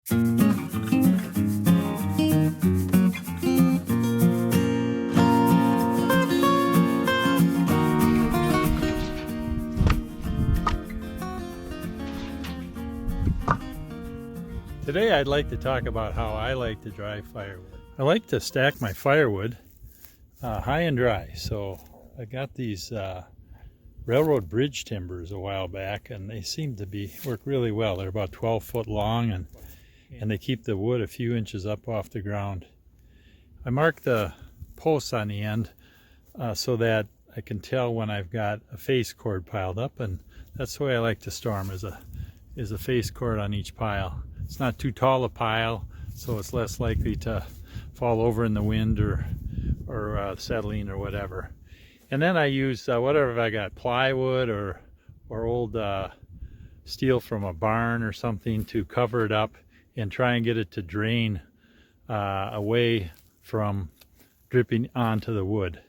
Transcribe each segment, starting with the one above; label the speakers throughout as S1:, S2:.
S1: Today I'd like to talk about how I like to dry firewood. I like to stack my firewood high and dry. So I got these railroad bridge timbers a while back, and they seem to work really well. They're about 12 foot long, and they keep the wood a few inches up off the ground. I mark the posts on the end so that I can tell when I've got a face cord piled up, and that's the way I like to store them, is a face cord on each pile. It's not too tall a pile, so it's less likely to fall over in the wind or settling or whatever. And then I use whatever I got, plywood or old steel from a barn or something, to cover it up and try and get it to drain away from dripping onto the wood.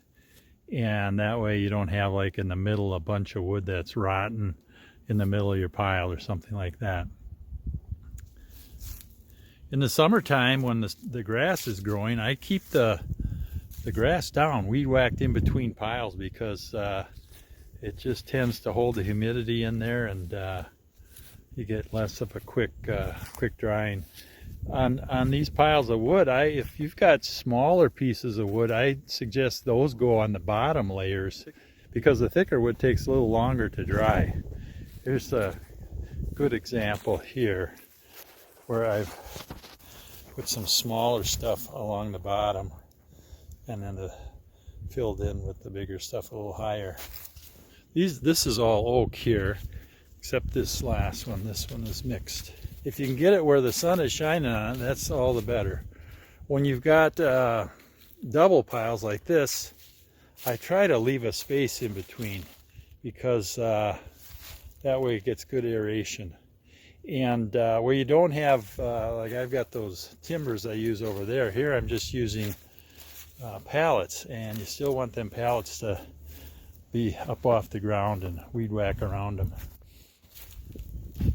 S1: And that way you don't have, like in the middle, a bunch of wood that's rotten in the middle of your pile or something like that. In the summertime, when the grass is growing, I keep the grass down, weed whacked in between piles, because it just tends to hold the humidity in there, and you get less of a quick drying. On these piles of wood, if you've got smaller pieces of wood, I suggest those go on the bottom layers, because the thicker wood takes a little longer to dry. Here's a good example here, where I've put some smaller stuff along the bottom, and then filled in with the bigger stuff a little higher. This is all oak here, except this last one. This one is mixed. If you can get it where the sun is shining on it, that's all the better. When you've got double piles like this, I try to leave a space in between, because that way it gets good aeration. And where you don't have, like I've got those timbers I use over there, here I'm just using pallets, and you still want them pallets to be up off the ground and weed whack around them.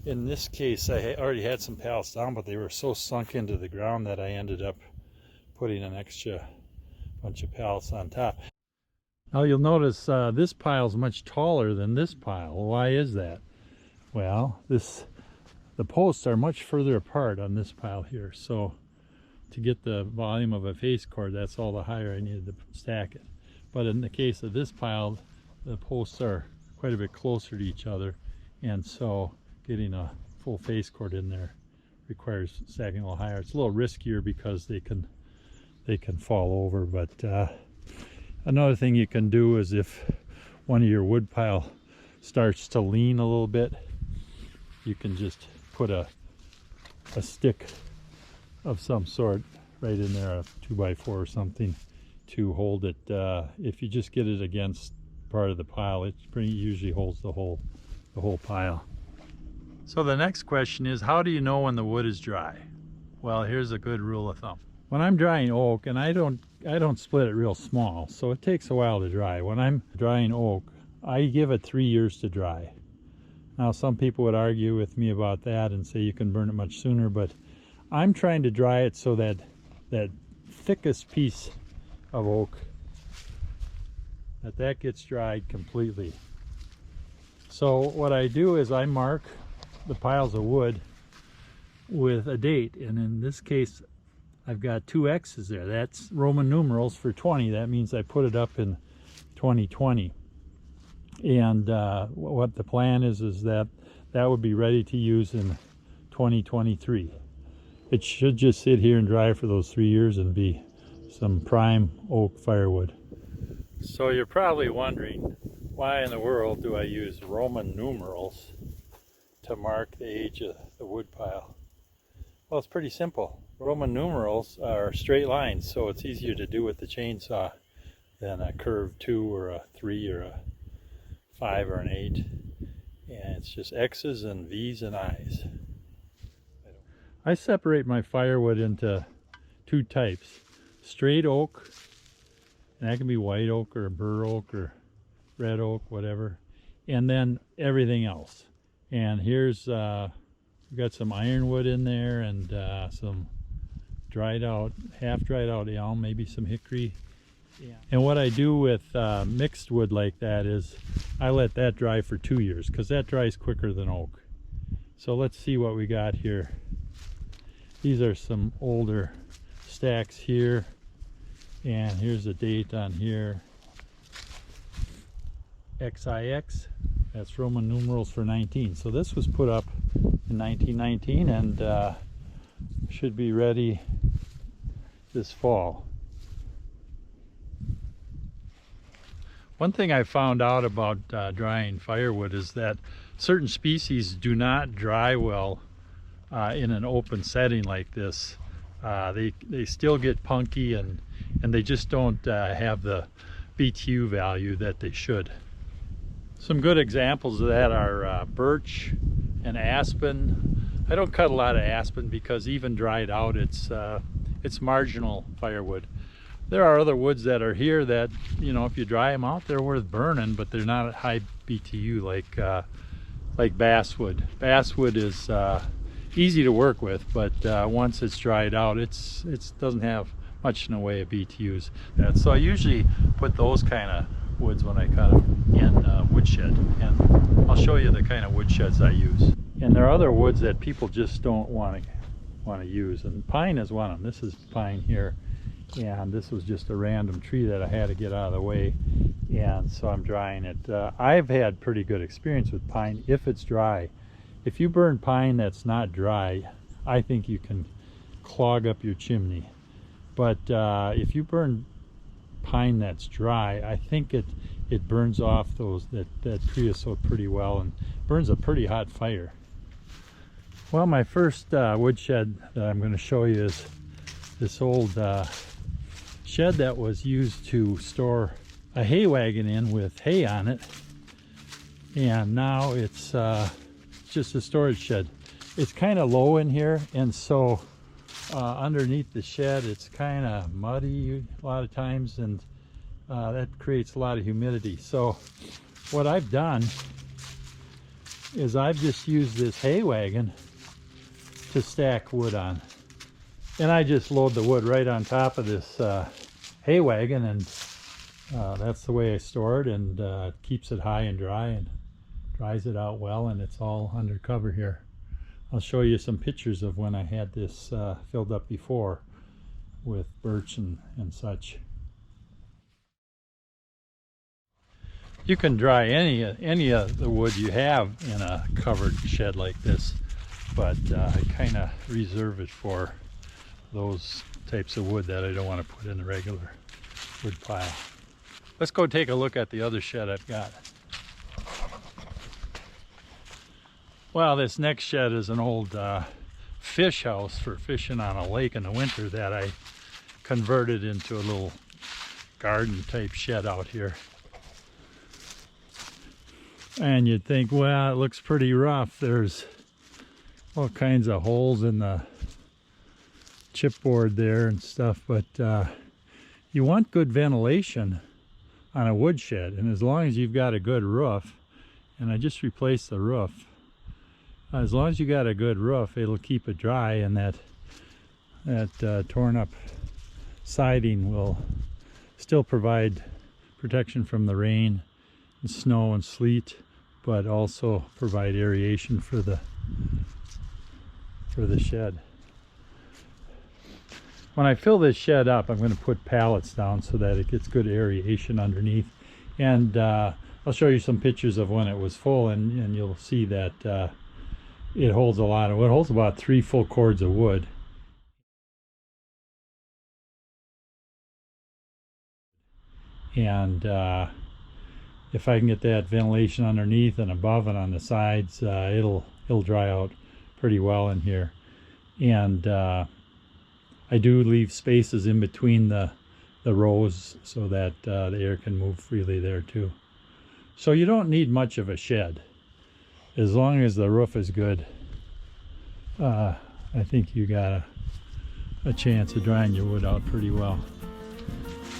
S1: In this case, I already had some pallets down, but they were so sunk into the ground that I ended up putting an extra bunch of pallets on top. Now you'll notice this pile is much taller than this pile. Why is that? Well, the posts are much further apart on this pile here, so to get the volume of a face cord, that's all the higher I needed to stack it. But in the case of this pile, the posts are quite a bit closer to each other, and so getting a full face cord in there requires stacking a little higher. It's a little riskier because they can fall over, but another thing you can do is, if one of your wood pile starts to lean a little bit, you can just put a stick of some sort right in there, a 2x4 or something, to hold it. If you just get it against part of the pile, it usually holds the whole pile. So the next question is, how do you know when the wood is dry? Well, here's a good rule of thumb. When I'm drying oak, and I don't split it real small, so it takes a while to dry. When I'm drying oak, I give it 3 years to dry. Now, some people would argue with me about that and say you can burn it much sooner, but I'm trying to dry it so that that thickest piece of oak, that gets dried completely. So what I do is I mark the piles of wood with a date, and in this case I've got 2 X's there. That's Roman numerals for 20. That means I put it up in 2020. And what the plan is that would be ready to use in 2023. It should just sit here and dry for those 3 years and be some prime oak firewood. So you're probably wondering, why in the world do I use Roman numerals to mark the age of the wood pile? Well, it's pretty simple. Roman numerals are straight lines, so it's easier to do with the chainsaw than a curved 2 or a 3 or a 5 or an 8. And it's just X's and V's and I's. I separate my firewood into 2 types. Straight oak, and that can be white oak or bur oak or red oak, whatever. And then everything else. And here's We got some ironwood in there and some dried out, half dried out elm, maybe some hickory. Yeah. And what I do with mixed wood like that is I let that dry for 2 years because that dries quicker than oak. So let's see what we got here. These are some older stacks here, and here's the date on here. XIX, that's Roman numerals for 19. So this was put up in 1919 and should be ready this fall. One thing I found out about drying firewood is that certain species do not dry well in an open setting like this. They still get punky and they just don't have the BTU value that they should. Some good examples of that are birch and aspen. I don't cut a lot of aspen because even dried out it's marginal firewood. There are other woods that are here that, you know, if you dry them out, they're worth burning, but they're not at high BTU like basswood. Basswood is easy to work with, but once it's dried out, it doesn't have much in the way of BTUs. So I usually put those kind of woods when I cut them in woodshed, and I'll show you the kind of woodsheds I use. And there are other woods that people just don't want to use, and pine is one of them. This is pine here. And this was just a random tree that I had to get out of the way, and so I'm drying it. I've had pretty good experience with pine if it's dry. If you burn pine that's not dry, I think you can clog up your chimney. But if you burn pine that's dry, I think it burns off that creosote pretty well and burns a pretty hot fire. Well, my first woodshed that I'm going to show you is this old shed that was used to store a hay wagon in with hay on it, and now it's just a storage shed. It's kind of low in here, and so underneath the shed it's kind of muddy a lot of times, and that creates a lot of humidity. So what I've done is I've just used this hay wagon to stack wood on. And I just load the wood right on top of this hay wagon, and that's the way I store it, and it keeps it high and dry and dries it out well, and it's all under cover here. I'll show you some pictures of when I had this filled up before with birch and such. You can dry any of the wood you have in a covered shed like this, but I kind of reserve it for those types of wood that I don't want to put in a regular wood pile. Let's go take a look at the other shed I've got. Well, this next shed is an old fish house for fishing on a lake in the winter that I converted into a little garden type shed out here. And you'd think, well, it looks pretty rough. There's all kinds of holes in the chipboard there and stuff, but you want good ventilation on a woodshed, and as long as you've got a good roof, and I just replaced the roof, as long as you got a good roof, it'll keep it dry, and that torn up siding will still provide protection from the rain and snow and sleet, but also provide aeration for the shed. When I fill this shed up, I'm going to put pallets down so that it gets good aeration underneath, and I'll show you some pictures of when it was full, and you'll see that it holds a lot of wood. It holds about 3 full cords of wood. And if I can get that ventilation underneath and above and on the sides, it'll dry out pretty well in here. And I do leave spaces in between the rows so that the air can move freely there too. So you don't need much of a shed. As long as the roof is good, I think you got a chance of drying your wood out pretty well.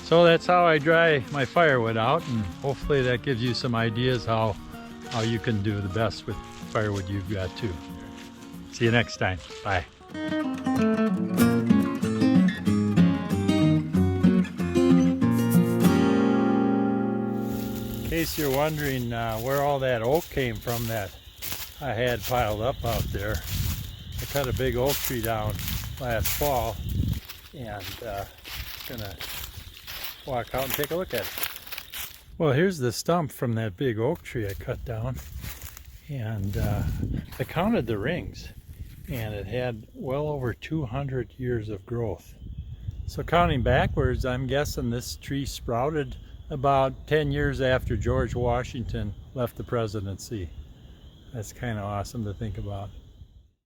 S1: So that's how I dry my firewood out, and hopefully that gives you some ideas how you can do the best with firewood you've got too. See you next time. Bye. In case you're wondering where all that oak came from that I had piled up out there, I cut a big oak tree down last fall, and gonna walk out and take a look at it. Well, here's the stump from that big oak tree I cut down, and I counted the rings, and it had well over 200 years of growth. So counting backwards, I'm guessing this tree sprouted about 10 years after George Washington left the presidency. That's kind of awesome to think about.